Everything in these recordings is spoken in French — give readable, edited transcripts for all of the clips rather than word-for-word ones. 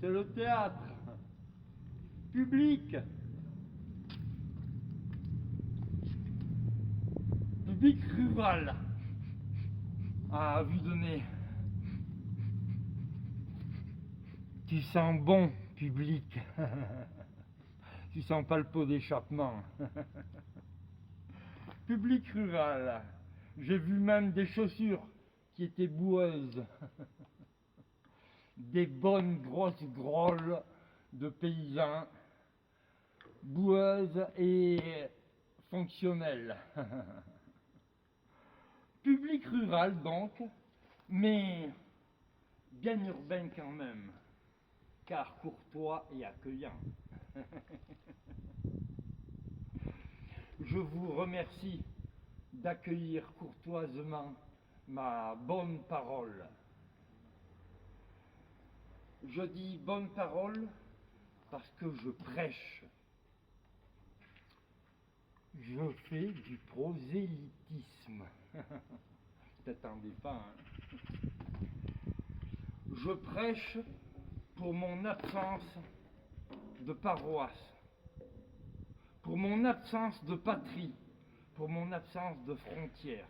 C'est le théâtre. Public. Public rural. À vue de nez. Tu sens bon, public. Tu sens pas le pot d'échappement. Public rural. J'ai vu même des chaussures qui étaient boueuses. Des bonnes grosses grolles de paysans. Boueuses et fonctionnelles. Public rural donc, mais bien urbain quand même, car courtois et accueillant. Je vous remercie d'accueillir courtoisement ma bonne parole. Je dis bonne parole parce que je prêche. Je fais du prosélytisme. T'attendais pas, hein? Je prêche pour mon absence de paroisse, pour mon absence de patrie, pour mon absence de frontières.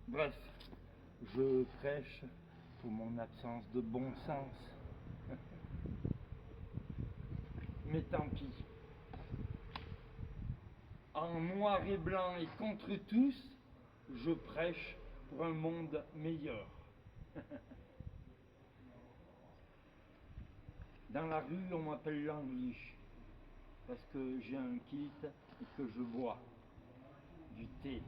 Bref, je prêche pour mon absence de bon sens. Mais tant pis. En noir et blanc et contre tous, je prêche pour un monde meilleur. Dans la rue, on m'appelle l'Anglish, parce que j'ai un kit et que je bois du thé.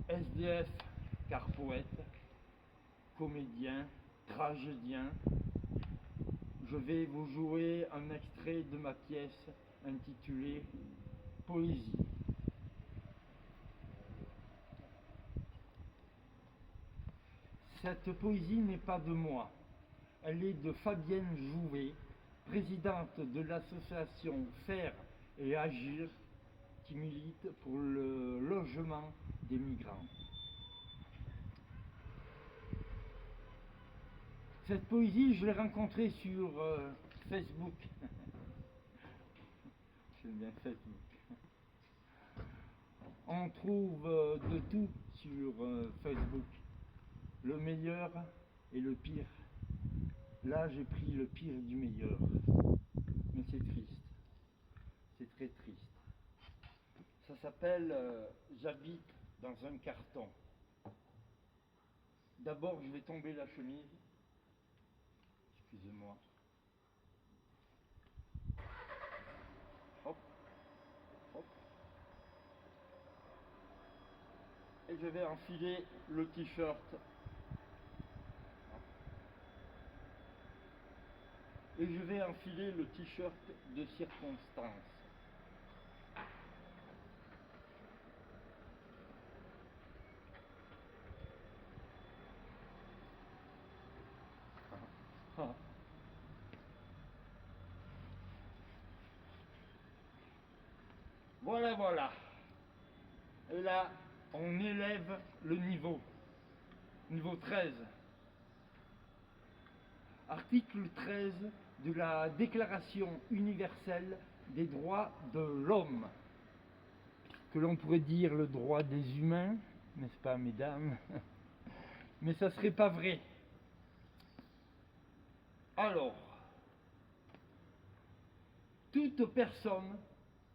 SDF, car poète, comédien, tragédien, je vais vous jouer un extrait de ma pièce intitulée Poésie. Cette poésie n'est pas de moi, elle est de Fabienne Jouvet, présidente de l'association Faire et Agir, qui milite pour le logement des migrants. Cette poésie, je l'ai rencontrée sur Facebook. J'aime bien Facebook. On trouve de tout sur Facebook. Le meilleur et le pire. Là, j'ai pris le pire du meilleur. Mais c'est triste. C'est très triste. Ça s'appelle J'habite dans un carton. D'abord, je vais tomber la chemise. Excusez-moi. Hop, hop. Et je vais enfiler le t-shirt. Et je vais enfiler le t-shirt de circonstance. Ah. Voilà, voilà. Et là, on élève le niveau. Niveau 13. Article 13 de la Déclaration universelle des droits de l'homme. Que l'on pourrait dire le droit des humains, n'est-ce pas, mesdames? Mais ça serait pas vrai. Alors, toute personne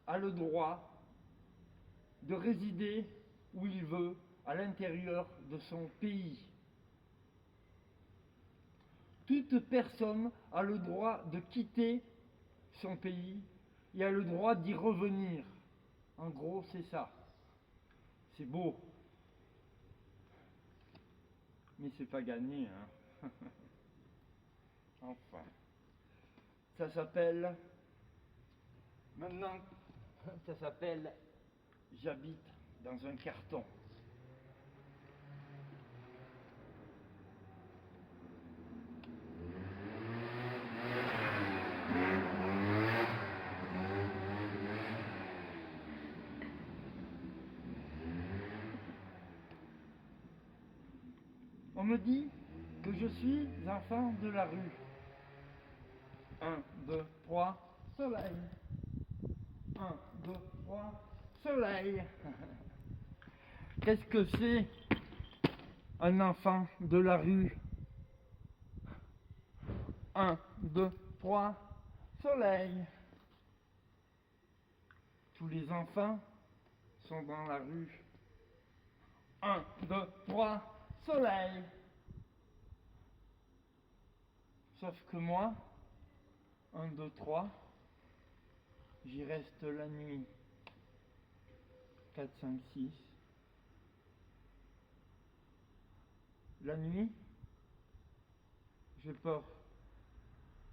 a le droit de résider où il veut à l'intérieur de son pays. Toute personne a le droit de quitter son pays et a le droit d'y revenir. En gros, c'est ça. C'est beau. Mais c'est pas gagné, hein. Enfin. Ça s'appelle... Maintenant, ça s'appelle J'habite dans un carton. On me dit que je suis enfant de la rue. 1, 2, 3, soleil. 1, 2, 3, soleil. Qu'est-ce que c'est un enfant de la rue? 1, 2, 3, soleil. Tous les enfants sont dans la rue. 1, 2, 3, soleil. Sauf que moi, 1, 2, 3, j'y reste la nuit. 4, 5, 6. La nuit, j'ai peur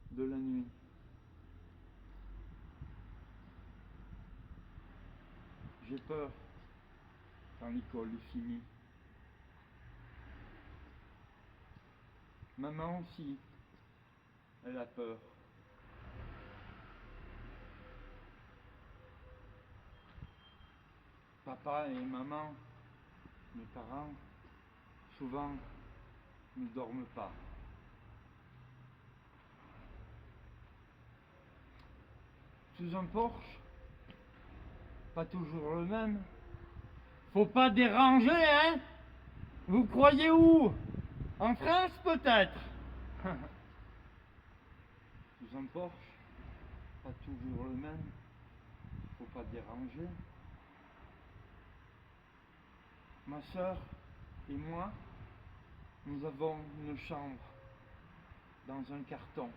de la nuit. J'ai peur quand l'école est finie. Maman aussi, elle a peur. Papa et maman, mes parents, souvent ne dorment pas. Sous un porche, pas toujours le même. Faut pas déranger, hein? Vous croyez où? En France peut-être? Sous un porche, pas toujours le même. Faut pas déranger. Ma soeur et moi, nous avons une chambre dans un carton,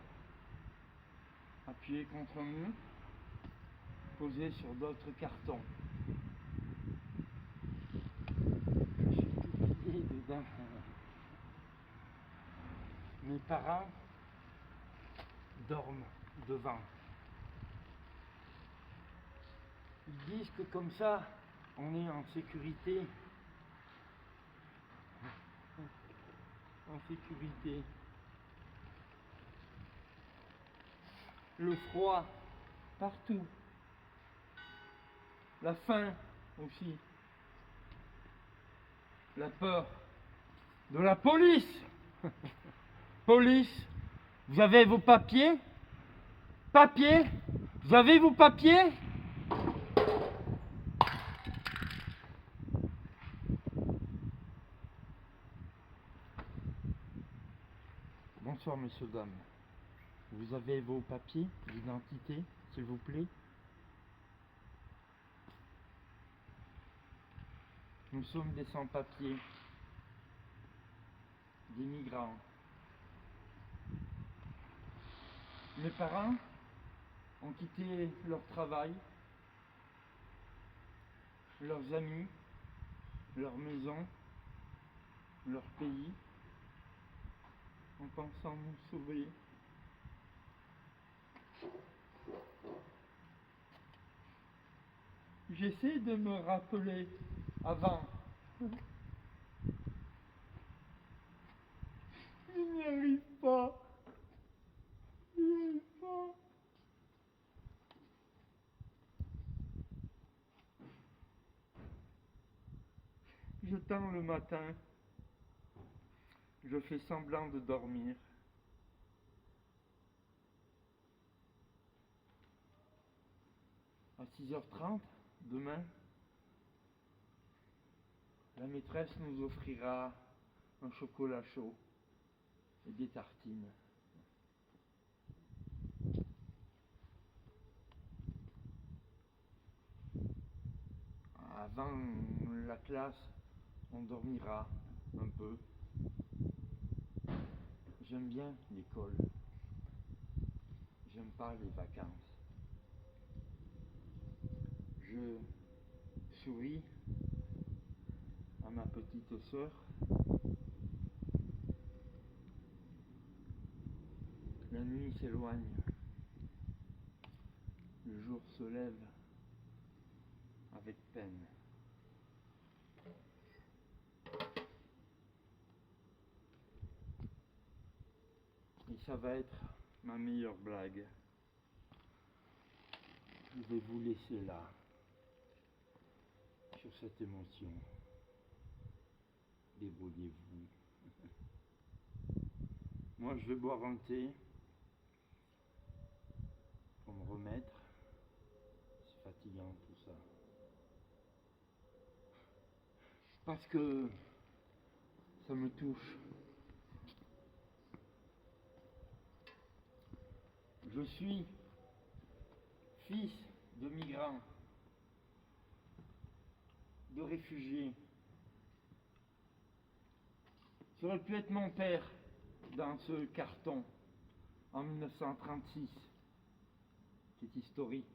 appuyé contre un mur, posé sur d'autres cartons. Je suis tout plié dedans. Mes parents dorment devant. Ils disent que comme ça, on est en sécurité. En sécurité. Le froid, partout. La faim aussi. La peur de la police. Police, vous avez vos papiers? Papiers? Vous avez vos papiers? Bonsoir messieurs, dames. Vous avez vos papiers d'identité, s'il vous plaît? Nous sommes des sans-papiers, des migrants. Mes parents ont quitté leur travail, leurs amis, leur maison, leur pays, en pensant nous sauver. J'essaie de me rappeler avant. Je n'y arrive pas. Je n'y arrive pas. Je tends le matin. Je fais semblant de dormir. À 6h30, demain, la maîtresse nous offrira un chocolat chaud et des tartines. Avant la classe, on dormira un peu. J'aime bien l'école. J'aime pas les vacances. Je souris à ma petite sœur. La nuit s'éloigne. Le jour se lève avec peine. Et ça va être ma meilleure blague. Je vais vous laisser là, sur cette émotion. Débrouillez-vous. Moi, je vais boire un thé pour me remettre. C'est fatigant tout ça. Parce que ça me touche. Je suis fils de migrants, de réfugiés. Ça aurait pu être mon père dans ce carton en 1936, qui est historique.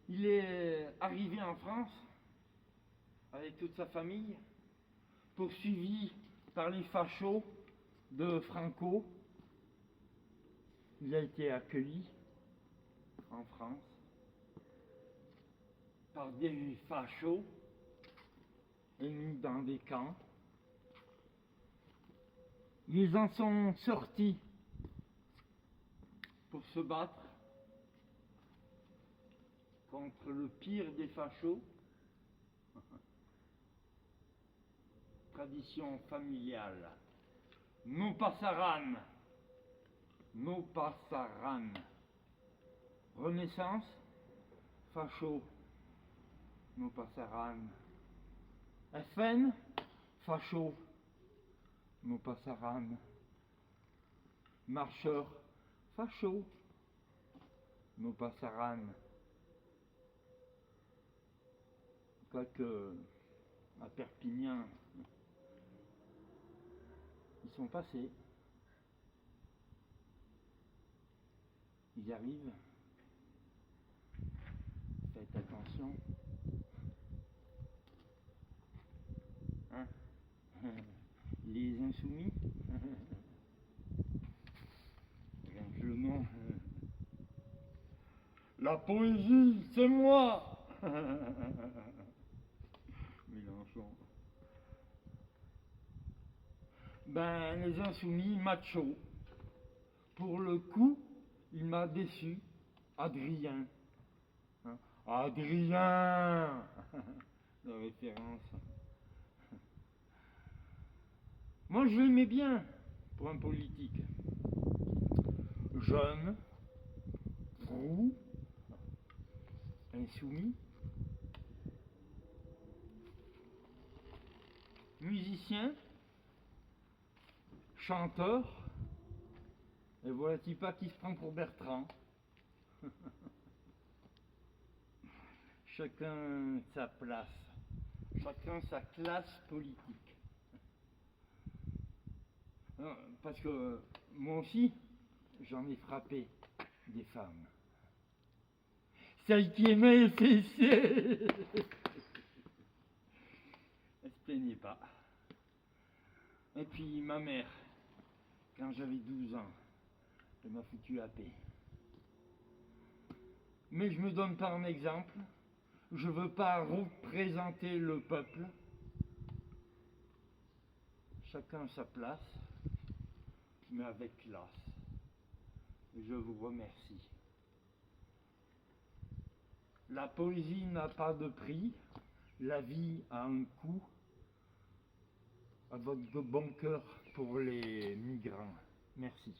Il est arrivé en France avec toute sa famille, poursuivi par les fachos de Franco. Il a été accueilli en France par des fachos et mis dans des camps. Ils en sont sortis pour se battre contre le pire des fachos. Tradition familiale. No passaran. No passaran. Renaissance. Facho. No passaran. FN. Facho. No passaran. Marcheur. Facho. No passaran. Quoique à Perpignan, ils sont passés. Ils arrivent. Faites attention. Hein? Les insoumis. Le nom. La poésie, c'est moi. Mélenchon. Ben, les insoumis macho. Pour le coup, il m'a déçu. Adrien. Hein? Adrien. La référence. Moi, je l'aimais bien pour un politique. Jeune, roux, insoumis, musicien, chanteur, et voilà-t-il pas qui se prend pour Bertrand. Chacun sa place, chacun sa classe politique. Parce que moi aussi, j'en ai frappé des femmes. Celle qui aimait essayer. Elle se plaignait pas. Et puis ma mère, quand j'avais 12 ans, elle m'a foutu à paix. Mais je me donne pas un exemple. Je veux pas représenter le peuple. Chacun sa place, mais avec classe. Je vous remercie. La poésie n'a pas de prix. La vie a un coût. À votre bon cœur pour les migrants. Merci.